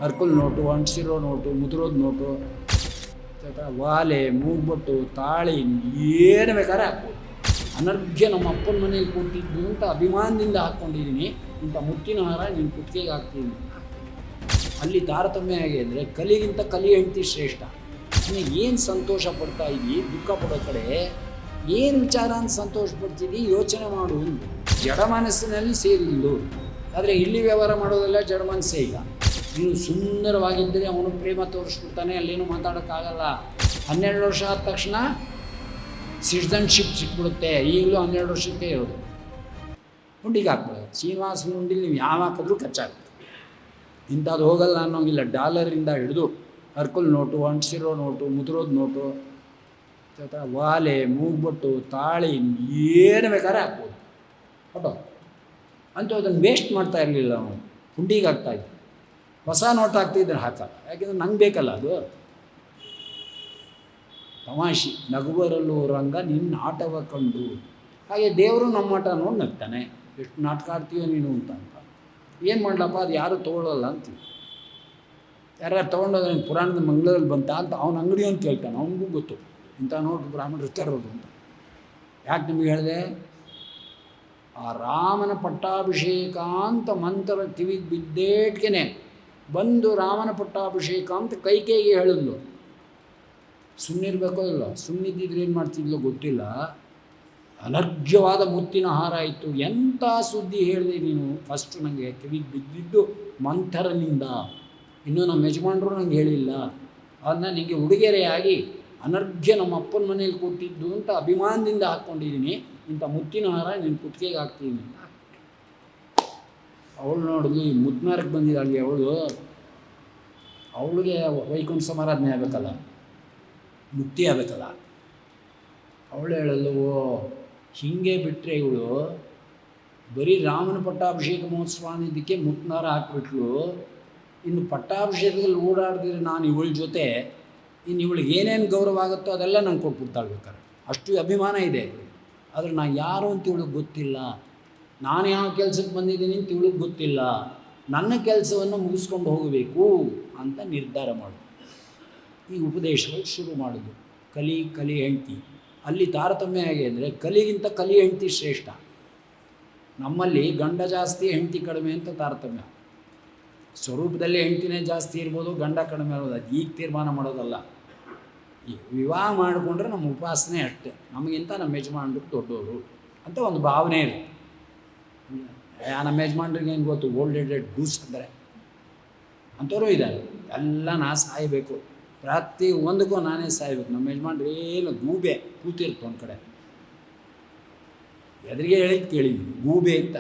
ಅರ್ಕಲ್ note, ಅಂಟಿಸಿರೋ note, ಮುದ್ರೋದು note, ವಾಲೆ, ಮೂಗ್ಬೊಟ್ಟು, ತಾಳಿ, ಏನು ಬೇಕಾದ್ರೆ ಹಾಕ್ಬೋದು. ಅನರ್ಘ್ಯ ನಮ್ಮ ಅಪ್ಪನ ಮನೇಲಿ ಕೊಟ್ಟಿದ್ದು ಅಂತ ಅಭಿಮಾನದಿಂದ ಹಾಕ್ಕೊಂಡಿದ್ದೀನಿ. ಇಂಥ ಮುತ್ತಿನ ಹಾರ ನಿನ್ನ ಕುತ್ತಿಗೆಗೆ ಹಾಕ್ತೀನಿ. ಅಲ್ಲಿ ತಾರತಮ್ಯ ಹೇಗೆ ಅಂದರೆ ಕಲಿಗಿಂತ ಕಲಿ ಹೆಂಡತಿ ಶ್ರೇಷ್ಠ. ನೀನು ಏನು ಸಂತೋಷ ಪಡ್ತಾ ಇದ್ದೀ, ದುಃಖ ಪಡೋ ಕಡೆ ಏನು ವಿಚಾರ ಅಂತ ಸಂತೋಷ ಪಡ್ತಿದ್ದಿ ಯೋಚನೆ ಮಾಡು. ಜಡ ಮನಸ್ಸಿನಲ್ಲಿ ಸೇರಿದ್ದು. ಆದರೆ ಇಲ್ಲಿ ವ್ಯವಹಾರ ಮಾಡೋದೆಲ್ಲ ಜಡ ಮನಸ್ಸೇ. ಈಗ ನೀನು ಸುಂದರವಾಗಿದ್ದರೆ ಅವನು ಪ್ರೇಮ ತೋರಿಸ್ಬಿಡ್ತಾನೆ, ಅಲ್ಲೇನು ಮಾತಾಡೋಕ್ಕಾಗಲ್ಲ. 12 ವರ್ಷ ಆದ ತಕ್ಷಣ ಸಿಟಿಸನ್ಶಿಪ್ ಸಿಕ್ಬಿಡುತ್ತೆ. ಈಗಲೂ 12 ವರ್ಷಕ್ಕೆ ಇರೋದು. ಹುಂಡಿಗೆ ಹಾಕ್ಬೋದು. ಶ್ರೀನಿವಾಸನ ಹುಂಡಿಲಿ ನೀವು ಯಾವ ಹಾಕಿದ್ರೂ ಖರ್ಚಾಗುತ್ತೆ. ಇಂಥದ್ದು ಹೋಗಲ್ಲ ಅನ್ನೋಂಗಿಲ್ಲ. ಡಾಲರಿಂದ ಹಿಡಿದು ಅರ್ಕಲ್ ನೋಟು, ಅಂಟಿಸಿರೋ ನೋಟು, ಮುದ್ರೋದು ನೋಟು, ವಾಲೆ, ಮೂಗ್ಬೊಟ್ಟು, ತಾಳಿ, ಏನು ಬೇಕಾದ್ರೆ ಹಾಕ್ಬೋದು ಫೋಟೋ. ಅಂತೂ ಅದನ್ನು ವೇಸ್ಟ್ ಮಾಡ್ತಾ ಇರಲಿಲ್ಲ. ಅವನು ಹುಂಡಿಗೆ ಹಾಕ್ತಾಯಿದ್ದ. ಹೊಸ ನೋಟ್ ಹಾಕ್ತಿದ್ರೆ ಹಾಕಲ್ಲ, ಯಾಕೆಂದ್ರೆ ನಂಗೆ ಬೇಕಲ್ಲ ಅದು. ತಮಾಷೆ ನಗುವರಲ್ಲೂ ರಂಗ ನಿನ್ನ ಆಟವ ಕಂಡು. ಹಾಗೆ ದೇವರು ನಮ್ಮ ಆಟ ನೋಡಿ ನಗ್ತಾನೆ. ಎಷ್ಟು ನಾಟಕ ಆಡ್ತೀಯೋ ನೀನು ಅಂತ. ಏನು ಮಾಡಲಪ್ಪ, ಅದು ಯಾರು ತೊಗೊಳ್ಳಲ್ಲ ಅಂತೀವಿ. ಯಾರ್ಯಾರು ತೊಗೊಂಡೋದ್ರೆ ಪುರಾಣದ ಮಂಗಳೂರಲ್ಲಿ ಬಂತ ಅಂತ ಅವನ ಅಂಗಡಿ ಅಂತ ಕೇಳ್ತಾನೆ. ಅವನಿಗೂ ಗೊತ್ತು ಇಂಥ ನೋಟು ಬ್ರಾಹ್ಮಣರು ತರೋದು ಅಂತ. ಯಾಕೆ ನಿಮಗೆ ಹೇಳಿದೆ? ಆ ರಾಮನ ಪಟ್ಟಾಭಿಷೇಕ ಅಂತ ಮಂತ್ರ ಕಿವಿಗೆ ಬಿದ್ದೇಟ್ಗೆ ಬಂದು ರಾಮನ ಪಟ್ಟಾಭಿಷೇಕ ಅಂತ ಕೈಕೇಯಿಗೆ ಹೇಳಿದ್ಲು. ಸುಮ್ಮನಿರ್ಬೇಕೋ ಇಲ್ಲ, ಸುಮ್ಮನಿದ್ದಿದ್ರೆ ಏನು ಮಾಡ್ತಿದ್ಲು ಗೊತ್ತಿಲ್ಲ. ಅನರ್ಘ್ಯವಾದ ಮುತ್ತಿನ ಹಾರ ಇತ್ತು. ಎಂಥ ಸುದ್ದಿ ಹೇಳಿದೆ ನೀನು. ಫಸ್ಟು ನನಗೆ ಕಿವಿಗೆ ಬಿದ್ದಿದ್ದು ಮಂಥರನಿಂದ. ಇನ್ನೂ ನಮ್ಮ ಯಜಮಾನರು ನಂಗೆ ಹೇಳಿಲ್ಲ. ಅದನ್ನ ನಿನಗೆ ಉಡುಗೊರೆಯಾಗಿ ಅನರ್ಘ್ಯ ನಮ್ಮ ಅಪ್ಪನ ಮನೇಲಿ ಕೊಟ್ಟಿದ್ದು ಅಂತ ಅಭಿಮಾನದಿಂದ ಹಾಕ್ಕೊಂಡಿದ್ದೀನಿ. ಇಂಥ ಮುತ್ತಿನ ಹಾರ ನಿನ್ನ ಕುತ್ತಿಗೆಗೆ ಹಾಕ್ತೀನಿ. ಅವಳು ನೋಡಿದ್ಲು, ಈ ಮುದ್ನಾರಕ್ಕೆ ಬಂದಿದ್ದಾಳೆ ಅವಳಿಗೆ ವೈಕುಂಠ ಸಮಾರಾಧನೆ ಆಗಬೇಕಲ್ಲ, ಮುಕ್ತಿ ಆಗಬೇಕಲ್ಲ. ಅವಳು ಹೇಳಲು, ಹೀಗೆ ಬಿಟ್ಟರೆ ಇವಳು ಬರೀ ರಾಮನ ಪಟ್ಟಾಭಿಷೇಕ ಮಹೋತ್ಸವ ಅಂದಿದ್ದಕ್ಕೆ ಮುತ್ತಿನಾರ ಹಾಕ್ಬಿಟ್ಲು. ಇನ್ನು ಪಟ್ಟಾಭಿಷೇಕದಲ್ಲಿ ಓಡಾಡಿದ್ರೆ ನಾನು ಇವಳ ಜೊತೆ ಇನ್ನು ಇವಳಿಗೆ ಏನೇನು ಗೌರವ ಆಗುತ್ತೋ ಅದೆಲ್ಲ ನಂಗೆ ಕೊಟ್ಬಿಡ್ತಾಳ್ಬೇಕಾರೆ. ಅಷ್ಟು ಅಭಿಮಾನ ಇದೆ ಇವಳಿಗೆ. ಆದರೆ ನಾನು ಯಾರು ಅಂತ ಇವಳಿಗೆ ಗೊತ್ತಿಲ್ಲ. ನಾನು ಯಾವ ಕೆಲಸಕ್ಕೆ ಬಂದಿದ್ದೀನಿ ಅಂತ ಇವಳಿಗೆ ಗೊತ್ತಿಲ್ಲ. ನನ್ನ ಕೆಲಸವನ್ನು ಮುಗಿಸ್ಕೊಂಡು ಹೋಗಬೇಕು ಅಂತ ನಿರ್ಧಾರ ಮಾಡು. ಈ ಉಪದೇಶಗಳು ಶುರು ಮಾಡೋದು. ಕಲಿ ಹೆಂಡತಿ. ಅಲ್ಲಿ ತಾರತಮ್ಯ ಹೇಗೆ ಅಂದರೆ ಕಲಿಗಿಂತ ಕಲಿ ಹೆಂಡತಿ ಶ್ರೇಷ್ಠ. ನಮ್ಮಲ್ಲಿ ಗಂಡ ಜಾಸ್ತಿ ಹೆಂಡತಿ ಕಡಿಮೆ ಅಂತ ತಾರತಮ್ಯ. ಸ್ವರೂಪದಲ್ಲಿ ಹೆಂಡತಿನೇ ಜಾಸ್ತಿ ಇರ್ಬೋದು, ಗಂಡ ಕಡಿಮೆ ಇರ್ಬೋದು. ಅದು ಈಗ ತೀರ್ಮಾನ ಮಾಡೋದಲ್ಲ. ಈ ವಿವಾಹ ಮಾಡಿಕೊಂಡ್ರೆ ನಮ್ಮ ಉಪಾಸನೆ ಅಷ್ಟೇ. ನಮಗಿಂತ ನಮ್ಮ ಯಜಮಾನರು ದೊಡ್ಡವರು ಅಂತ ಒಂದು ಭಾವನೆ ಇರುತ್ತೆ. ನಮ್ಮ ಯಜಮಾನ್ರಿಗೆ ಏನು ಗೊತ್ತು, ಓಲ್ಡ್ ಏಡೆಡ್ ಗೂಸ್ ಅಂದರೆ ಅಂಥವ್ರು ಇದ್ದಾರೆ. ಎಲ್ಲ ನಾ ಸಾಯಬೇಕು, ಪ್ರತಿ ಒಂದಕ್ಕೂ ನಾನೇ ಸಾಯ್ಬೇಕು. ನಮ್ಮ ಯಜಮಾನ್ರು ಏನು ಗೂಬೆ ಕೂತಿರುತ್ತೆ ಒಂದು ಕಡೆ. ಎದುರಿಗೆ ಹೇಳಿದ್ದು ಕೇಳಿದ್ವಿ, ಗೂಬೆ ಅಂತ.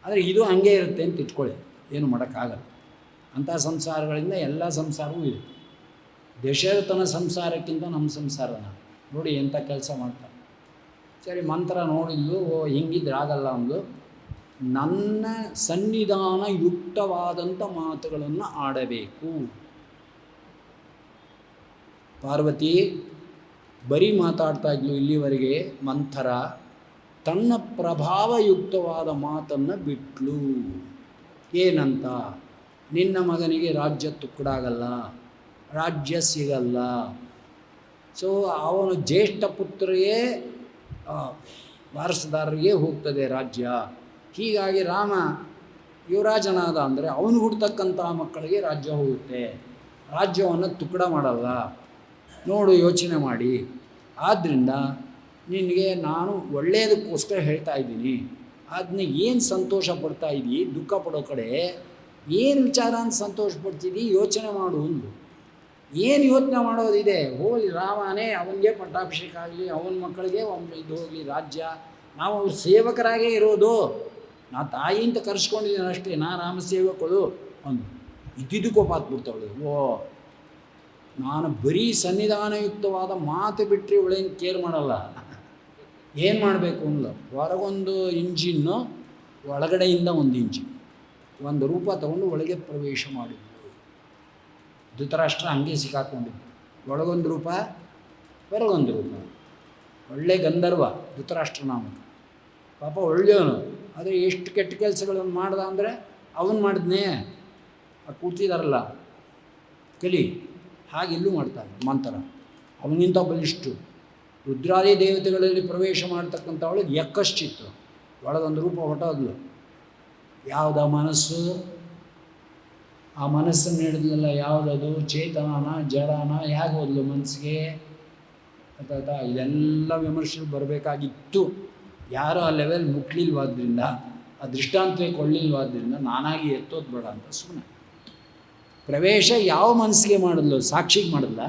ಆದರೆ ಇದು ಹಂಗೆ ಇರುತ್ತೆ ಅಂತ ಇಟ್ಕೊಳ್ಳಿ, ಏನು ಮಾಡೋಕ್ಕಾಗಲ್ಲ. ಅಂಥ ಸಂಸಾರಗಳಿಂದ ಎಲ್ಲ ಸಂಸಾರವೂ ಇದೆ. ದಶರಥನ ಸಂಸಾರಕ್ಕಿಂತ ನಮ್ಮ ಸಂಸಾರನ ನೋಡಿ ಎಂಥ ಕೆಲಸ ಮಾಡ್ತಾರೆ. ಸರಿ, ಮಂತ್ರ ನೋಡಿದ್ಲು, ಹಿಂಗಿದ್ರೆ ಆಗಲ್ಲ ಅಂದು. ನನ್ನ ಸನ್ನಿಧಾನ ಯುಕ್ತವಾದಂಥ ಮಾತುಗಳನ್ನು ಆಡಬೇಕು. ಪಾರ್ವತಿ ಬರೀ ಮಾತಾಡ್ತಾ ಇದ್ಲು ಇಲ್ಲಿವರೆಗೆ. ಮಂಥರ ತನ್ನ ಪ್ರಭಾವಯುಕ್ತವಾದ ಮಾತನ್ನು ಬಿಟ್ಲು. ಏನಂತ? ನಿನ್ನ ಮಗನಿಗೆ ರಾಜ್ಯ ತುಕ್ಕಡಾಗಲ್ಲ, ರಾಜ್ಯ ಸಿಗಲ್ಲ. ಸೊ ಅವನು ಜ್ಯೇಷ್ಠ ಪುತ್ರರಿಗೆ ವಾರಸುದಾರರಿಗೆ ಹೋಗ್ತದೆ ರಾಜ್ಯ. ಹೀಗಾಗಿ ರಾಮ ಯುವರಾಜನಾದ ಅಂದರೆ ಅವನು ಹುಡ್ತಕ್ಕಂಥ ಮಕ್ಕಳಿಗೆ ರಾಜ್ಯ ಹೋಗುತ್ತೆ. ರಾಜ್ಯವನ್ನು ತುಕ್ಕಡ ಮಾಡಲ್ಲ. ನೋಡು, ಯೋಚನೆ ಮಾಡಿ. ಆದ್ದರಿಂದ ನಿನಗೆ ನಾನು ಒಳ್ಳೆಯದಕ್ಕೋಸ್ಕರ ಹೇಳ್ತಾ ಇದ್ದೀನಿ. ಅದನ್ನ ಏನು ಸಂತೋಷ ಪಡ್ತಾ ಇದ್ದೀ, ದುಃಖ ಪಡೋ ಕಡೆ ಏನು ವಿಚಾರ ಅಂತ ಸಂತೋಷ ಪಡ್ತಿದ್ದೀ ಯೋಚನೆ ಮಾಡು. ಒಂದು ಏನು ಯೋಚನೆ ಮಾಡೋದಿದೆ? ಹೋಗಲಿ, ರಾಮನೇ ಅವನಿಗೆ ಪಟ್ಟಾಭಿಷೇಕ ಆಗಲಿ, ಅವನ ಮಕ್ಕಳಿಗೆ ಇದು ಹೋಗಲಿ ರಾಜ್ಯ. ನಾವು ಅವ್ರ ಸೇವಕರಾಗೇ ಇರೋದು. ನಾ ತಾಯಿ ಅಂತ ಕರೆಸ್ಕೊಂಡಿದ್ದೀನಿ ಅಷ್ಟೇ, ನಾ ರಾಮ ಸೇವಕಳು ಅಂದು. ಇದ್ದಿದ್ದು ಕೋಪ ಹಾಕ್ಬಿಡ್ತಾವಳು. ನಾನು ಬರೀ ಸನ್ನಿಧಾನಯುಕ್ತವಾದ ಮಾತು ಬಿಟ್ಟರೆ ಇವಳೇನು ಕೇರ್ ಮಾಡಲ್ಲ. ಏನು ಮಾಡಬೇಕು ಅಂದ್ಲು. ಹೊರಗೊಂದು ಇಂಜಿನ್ನು, ಒಳಗಡೆಯಿಂದ ಒಂದು ಇಂಜಿನ್, ಒಂದು ರೂಪ ತಗೊಂಡು ಒಳಗೆ ಪ್ರವೇಶ ಮಾಡಿದ್ಳು. ಧೃತರಾಷ್ಟ್ರ ಹಂಗೆ ಸಿಕ್ಕಾಕೊಂಡಿದ್ದು. ಒಳಗೊಂದು ರೂಪ, ಹೊರಗೊಂದು ರೂಪ. ಒಳ್ಳೆ ಗಂಧರ್ವ ಧೃತರಾಷ್ಟ್ರ ನಾಮಕ. ಪಾಪ ಒಳ್ಳೆಯವನು. ಆದರೆ ಎಷ್ಟು ಕೆಟ್ಟ ಕೆಲಸಗಳನ್ನು ಮಾಡ್ದ ಅಂದರೆ ಅವನು ಮಾಡಿದ್ನೇ. ಕೂತಿದಾರಲ್ಲ ಕಲಿ, ಹಾಗೆ ಇಲ್ಲೂ ಮಾಡ್ತಾನೆ ಮಂತ್ರ. ಅವನಿಗಿಂತ ಬಲಿಷ್ಠು. ರುದ್ರಾದಿ ದೇವತೆಗಳಲ್ಲಿ ಪ್ರವೇಶ ಮಾಡ್ತಕ್ಕಂಥವಳು ಯಕ್ಕಶ್ಚಿತ್ತು, ಒಳಗೊಂದು ರೂಪ ಹೊಟ್ಟೋದ್ಲು. ಯಾವುದ ಮನಸ್ಸು, ಆ ಮನಸ್ಸನ್ನು ಹಿಡಿದ್ಲಲ್ಲ, ಯಾವುದದು ಚೇತನನ ಜಡನ, ಹೇಗೆ ಹೋದ್ಲು ಮನಸ್ಸಿಗೆ ಅಥವಾ ಇದೆಲ್ಲ ವಿಮರ್ಶೆಗೆ ಬರಬೇಕಾಗಿತ್ತು. ಯಾರೋ ಆ ಲೆವೆಲ್ ಮುಟ್ಲಿಲ್ವಾದ್ರಿಂದ, ಆ ದೃಷ್ಟಾಂತಕ್ಕೆ ಕೊಳ್ಳಿಲ್ವಾದ್ರಿಂದ ನಾನಾಗಿ ಎತ್ತೋದು ಬೇಡ ಅಂತ ಸುಮ್ಮನೆ. ಪ್ರವೇಶ ಯಾವ ಮನಸ್ಸಿಗೆ ಮಾಡಿದ್ಲು? ಸಾಕ್ಷಿಗೆ ಮಾಡಿದ್ಲ?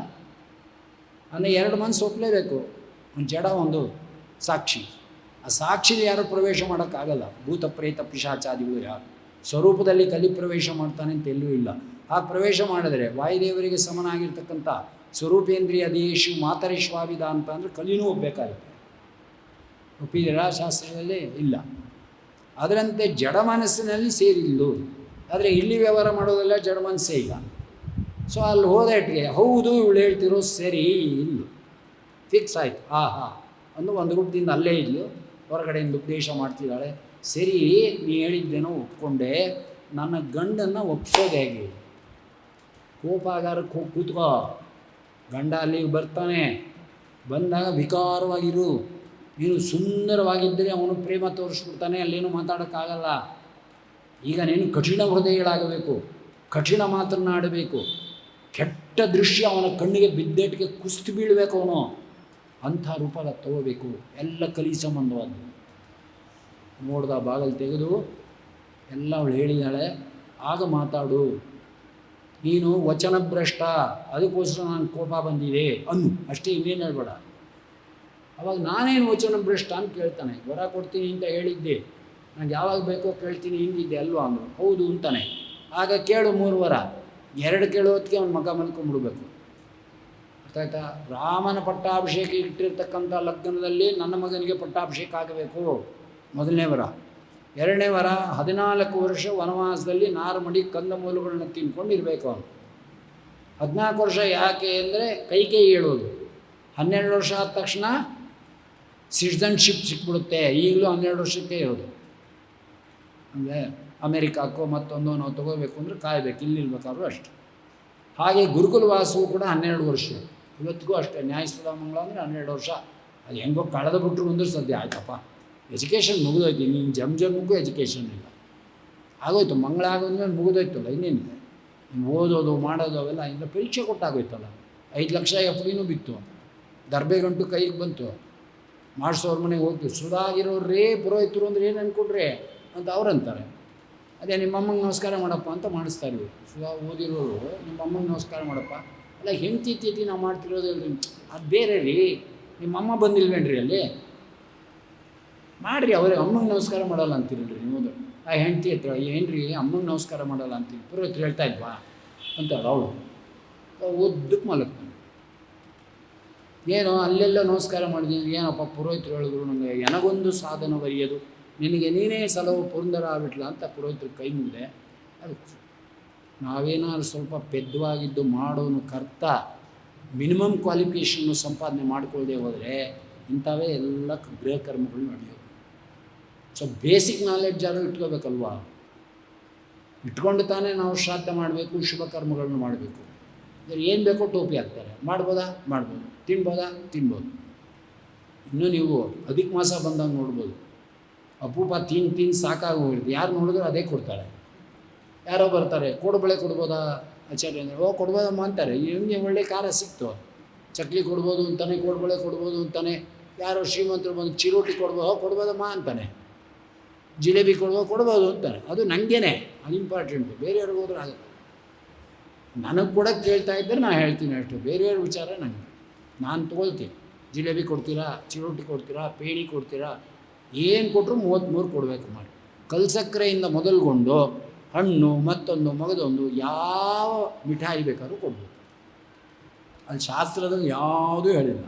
ಅಂದರೆ ಎರಡು ಮನಸ್ಸು ಒಪ್ಪಲೇಬೇಕು, ಒಂದು ಜಡ ಒಂದು ಸಾಕ್ಷಿ. ಆ ಸಾಕ್ಷಿಗೆ ಯಾರು ಪ್ರವೇಶ ಮಾಡೋಕ್ಕಾಗಲ್ಲ. ಭೂತ ಪ್ರೇತ ಪಿಶಾಚಾದಿಗಳು ಯಾರು ಸ್ವರೂಪದಲ್ಲಿ ಕಲಿ ಪ್ರವೇಶ ಮಾಡ್ತಾನೆ ಅಂತ ಎಲ್ಲೂ ಇಲ್ಲ. ಆ ಪ್ರವೇಶ ಮಾಡಿದರೆ ವಾಯುದೇವರಿಗೆ ಸಮನಾಗಿರ್ತಕ್ಕಂಥ ಸ್ವರೂಪೇಂದ್ರಿಯ ದೇಶು ಮಾತರಿಶ್ವಾವಿದ ಅಂತ ಅಂದರೆ ಕಲಿನೂ ಒಪ್ಪಬೇಕಾಗುತ್ತೆ. ಒಪ್ಪಿದ್ದೀರಾ ಶಾಸ್ತ್ರದಲ್ಲಿ? ಇಲ್ಲ. ಅದರಂತೆ ಜಡ ಮನಸ್ಸಿನಲ್ಲಿ ಸೇರಿಲ್ಲು. ಆದರೆ ಇಲ್ಲಿ ವ್ಯವಹಾರ ಮಾಡೋದೆಲ್ಲ ಜಡ ಮನಸ್ಸೇ ಇಲ್ಲ. ಸೊ ಅಲ್ಲಿ ಹೋದಟ್ಟಿಗೆ ಹೌದು ಇವಳು ಹೇಳ್ತಿರೋ ಸರಿ ಇಲ್ಲ, ಫಿಕ್ಸ್ ಆಯಿತು. ಅಂದು ಒಂದು ರೂಪದಿಂದ ಅಲ್ಲೇ ಇದ್ಲು, ಹೊರಗಡೆಯಿಂದ ಉಪದೇಶ ಮಾಡ್ತಿದ್ದಾಳೆ. ಸರಿ, ನೀ ಹೇಳಿದ್ದೇನೋ ಒಪ್ಕೊಂಡೆ, ನನ್ನ ಗಂಡನ್ನು ಒಪ್ಸೋದು ಹೇಗೆ? ಕೋಪಾಗಾರಕ್ಕೆ ಹೋಗಿ ಕೂತ್ಕೋ, ಗಂಡ ಅಲ್ಲಿಗೆ ಬರ್ತಾನೆ, ಬಂದಾಗ ವಿಕಾರವಾಗಿರು. ನೀನು ಸುಂದರವಾಗಿದ್ದರೆ ಅವನು ಪ್ರೇಮ ತೋರಿಸ್ಬಿಡ್ತಾನೆ, ಅಲ್ಲೇನು ಮಾತಾಡೋಕ್ಕಾಗಲ್ಲ. ಈಗ ನೀನು ಕಠಿಣ ಹೃದಯಗಳಾಗಬೇಕು, ಕಠಿಣ ಮಾತನ್ನು ಆಡಬೇಕು. ಕೆಟ್ಟ ದೃಶ್ಯ ಅವನ ಕಣ್ಣಿಗೆ ಬಿದ್ದೆಟ್ಟಿಗೆ ಕುಸ್ತು ಬೀಳಬೇಕು ಅವನು, ಅಂಥ ರೂಪದ ತಗೋಬೇಕು. ಎಲ್ಲ ಕಲಿ ಸಂಬಂಧವಾದ್ದು. ನೋಡ್ದ ಬಾಗಲು ತೆಗೆದು ಎಲ್ಲ ಅವಳು ಹೇಳಿದಾಳೆ. ಆಗ ಮಾತಾಡು, ನೀನು ವಚನಭ್ರಷ್ಟ, ಅದಕ್ಕೋಸ್ಕರ ನಾನು ಕೋಪ ಬಂದಿದೆ ಅನ್ನು ಅಷ್ಟೇ, ಇನ್ನೇನು ಹೇಳ್ಬೇಡ. ಅವಾಗ ನಾನೇನು ವಚನಭ್ರಷ್ಟ ಅಂತ ಕೇಳ್ತಾನೆ. ವರ ಕೊಡ್ತೀನಿ ಅಂತ ಹೇಳಿದ್ದೆ, ನನಗೆ ಯಾವಾಗ ಬೇಕೋ ಕೇಳ್ತೀನಿ ಹಿಂಗಿದ್ದೆ ಅಲ್ವಾ ಅಂದರು. ಹೌದು ಅಂತಾನೆ. ಆಗ ಕೇಳು 3 ವರ, 2 ಕೇಳೋದಕ್ಕೆ ಅವ್ನ ಮಗ ಮಲ್ಕೊಂಡ್ಬಿಡ್ಬೇಕು. ಅರ್ಥ ಆಯ್ತಾ? ರಾಮನ ಪಟ್ಟಾಭಿಷೇಕ ಇಟ್ಟಿರ್ತಕ್ಕಂಥ ಲಗ್ನದಲ್ಲಿ ನನ್ನ ಮಗನಿಗೆ ಪಟ್ಟಾಭಿಷೇಕ ಆಗಬೇಕು, ಮೊದಲನೇ ವರ. 2ನೇ ವರ, 14 ವರ್ಷ ವನವಾಸದಲ್ಲಿ ನಾರುಮಡಿ ಕಂದಮೂಲಗಳನ್ನ ತಿನ್ಕೊಂಡು ಇರಬೇಕು ಅವನು. 14 ವರ್ಷ ಯಾಕೆ ಅಂದರೆ ಕೈಕೇಯಿ ಹೇಳೋದು. 12 ವರ್ಷ ಆದ ತಕ್ಷಣ ಸಿಟಿಸನ್ಶಿಪ್ ಸಿಕ್ಬಿಡುತ್ತೆ. ಈಗಲೂ 12 ವರ್ಷಕ್ಕೆ ಇರೋದು. ಅಂದರೆ ಅಮೇರಿಕಾಕ್ಕೋ ಮತ್ತೊಂದು ನಾವು ತೊಗೋಬೇಕು ಅಂದರೆ ಕಾಯಬೇಕು, ಇಲ್ಲಿರ್ಬೇಕಾದ್ರೂ ಅಷ್ಟೆ. ಹಾಗೆ ಗುರುಕುಲವಾಸವು ಕೂಡ 12 ವರ್ಷ. ಇವತ್ತಿಗೂ ಅಷ್ಟೇ. ನ್ಯಾಯಸುಧಾ ಮಂಗಳ ಅಂದರೆ 12 ವರ್ಷ. ಅದು ಹೆಂಗೋ ಕಳೆದು ಬಿಟ್ಟರು ಅಂದ್ರೆ ಸದ್ಯ ಆಯ್ತಪ್ಪ, ಎಜುಕೇಷನ್ ಮುಗಿದೋಯ್ತು. ನೀನು ಜನ್ಮಕ್ಕೂ ಎಜುಕೇಷನ್ ಇಲ್ಲ, ಆಗೋಯ್ತು. ಮಂಗಳ ಆಗೋದ್ಮೇಲೆ ಮುಗಿದೋಯ್ತಲ್ಲ, ಇನ್ನೇನಿದೆ. ನೀವು ಓದೋದು ಮಾಡೋದು ಅವೆಲ್ಲ ಇಂದ ಪರೀಕ್ಷೆ ಕೊಟ್ಟಾಗೋಯ್ತಲ್ಲ. 5 ಲಕ್ಷ ಎಫ್ ಡಿನೂ ಬಿತ್ತು, ದರ್ಬೆಗಂಟು ಕೈಗೆ ಬಂತು. ಮಾಡಿಸೋರ ಮನೆಗೆ ಹೋಗ್ತೀವಿ. ಸುಧಾಗಿರೋರೇ ಪುರೋಹಿತರು ಅಂದ್ರೆ ಏನು ಅಂದ್ಕೊಂಡ್ರೆ ಅಂತ ಅವ್ರಂತಾರೆ. ಅದೇ ನಿಮ್ಮಮ್ಮಂಗೆ ನಮಸ್ಕಾರ ಮಾಡಪ್ಪ ಅಂತ ಮಾಡಿಸ್ತಾ ಇದ್ವಿ. ಸುಧಾ ಓದಿರೋರು ನಿಮ್ಮಮ್ಮಂಗೆ ನಮಸ್ಕಾರ ಮಾಡಪ್ಪ. ಅಲ್ಲ, ಹೆಂಡ್ತಿ ನಾವು ಮಾಡ್ತಿರೋದಲ್ರಿ, ಅದು ಬೇರೆ ರೀ. ನಿಮ್ಮಮ್ಮ ಬಂದಿಲ್ವೇನ್ರಿ ಅಲ್ಲಿ? ಮಾಡಿರಿ, ಅವರೇ ಅಮ್ಮಂಗೆ ನಮಸ್ಕಾರ ಮಾಡಲ್ಲ ಅಂತೀರಲ್ರಿ ನೀವು. ಆ ಹೆಂಡ್ತಿ ಹತ್ರ ಏನ್ರಿ ಅಮ್ಮಂಗೆ ನಮಸ್ಕಾರ ಮಾಡಲ್ಲ ಅಂತೀವಿ, ಪುರೋಹಿತರು ಹೇಳ್ತಾ ಇಲ್ವಾ ಅಂತಾಳೆ ಅವಳು. ಓದಕ್ಕೆ ಮಲಗ್ತಾನೆ. ಏನೋ ಅಲ್ಲೆಲ್ಲ ನಮಸ್ಕಾರ ಮಾಡಿದ್ದೀನಿ, ಏನಪ್ಪ ಪುರೋಹಿತರು ಹೇಳಿದ್ರು ನನಗೆ ನನಗೊಂದು ಸಾಧನ ಬರೆಯೋದು, ನಿನಗೆ ನೀನೇ ಸಲವು ಪುರಂದರ ಆಗ್ಬಿಟ್ಲ ಅಂತ ಪುರೋಹಿತರು ಕೈ ಮುಗಿದೆ. ಅದಕ್ಕೆ ನಾವೇನಾದ್ರು ಸ್ವಲ್ಪ ಪೆದ್ದವಾಗಿದ್ದು ಮಾಡೋನು ಕರ್ತ ಮಿನಿಮಮ್ ಕ್ವಾಲಿಫಿಕೇಷನ್ನು ಸಂಪಾದನೆ ಮಾಡ್ಕೊಳ್ಳದೆ ಹೋದರೆ ಇಂಥವೇ ಎಲ್ಲ ಗೃಹ ಕರ್ಮಗಳು ನಡೆಯೋದು. ಸೊ ಬೇಸಿಕ್ ನಾಲೆಡ್ಜ್ ಯಾರು ಇಟ್ಕೋಬೇಕಲ್ವಾ? ಇಟ್ಕೊಂಡು ತಾನೇ ನಾವು ಶ್ರಾದ್ದ ಮಾಡಬೇಕು, ಶುಭ ಕರ್ಮಗಳನ್ನು ಮಾಡಬೇಕು. ಏನು ಬೇಕೋ ಟೋಪಿ ಹಾಕ್ತಾರೆ, ಮಾಡ್ಬೋದಾ? ಮಾಡ್ಬೋದು. ತಿನ್ಬೋದಾ? ತಿನ್ಬೋದು. ಇನ್ನೂ ನೀವು ಅಧಿಕ ಮಾಸ ಬಂದಾಗ ನೋಡ್ಬೋದು, ಅಪೂಪ ತಿಂದು ಸಾಕಾಗಿ ಹೋಗಿರುತ್ತೆ. ಯಾರು ನೋಡಿದ್ರು ಅದೇ ಕೊಡ್ತಾರೆ. ಯಾರೋ ಬರ್ತಾರೆ, ಕೋಡುಬಳೆ ಕೊಡ್ಬೋದಾ ಆಚಾರ್ಯ ಅಂದರೆ, ಓ ಕೊಡ್ಬೋದಮ್ಮ ಅಂತಾರೆ. ಹೆಂಗೆ ಒಳ್ಳೆ ಖಾರ ಸಿಕ್ತು, ಚಕ್ಲಿ ಕೊಡ್ಬೋದು ಅಂತಾನೆ, ಕೋಡುಬಳೆ ಕೊಡ್ಬೋದು ಅಂತಾನೆ. ಯಾರೋ ಶ್ರೀಮಂತರು ಬಂದು ಚಿರೋಟಿ ಕೊಡ್ಬೋದಮ್ಮ ಅಂತಾನೆ, ಜಿಲೇಬಿ ಕೊಡ್ಬೋದು ಅಂತಾನೆ. ಅದು ನನಗೇನೆ, ಅದು ಇಂಪಾರ್ಟೆಂಟು. ಬೇರೆಯವ್ರಿಗೆ ಹೋದ್ರೆ ಆಗುತ್ತೆ. ನನಗೆ ಕೂಡ ಕೇಳ್ತಾ ಇದ್ದರೆ ನಾನು ಹೇಳ್ತೀನಿ ಅಷ್ಟು. ಬೇರೆಯವ್ರ ವಿಚಾರ ನನಗೆ, ನಾನು ತೊಗೊಳ್ತೀನಿ. ಜಿಲೇಬಿ ಕೊಡ್ತೀರಾ, ಚಿರೋಟಿ ಕೊಡ್ತೀರಾ, ಪೇಣಿ ಕೊಡ್ತೀರಾ, ಏನು ಕೊಟ್ಟರು 33 ಕೊಡಬೇಕು ಮಾಡಿ. ಕಲ್ಸಕ್ಕರೆಯಿಂದ ಮೊದಲುಗೊಂಡು ಹಣ್ಣು ಮತ್ತೊಂದು ಮಗದೊಂದು ಯಾವ ಮಿಠಾಯಿ ಬೇಕಾದ್ರೂ ಕೊಡ್ಬೋದು. ಅಲ್ಲಿ ಶಾಸ್ತ್ರದಲ್ಲಿ ಯಾವುದೂ ಹೇಳಿಲ್ಲ.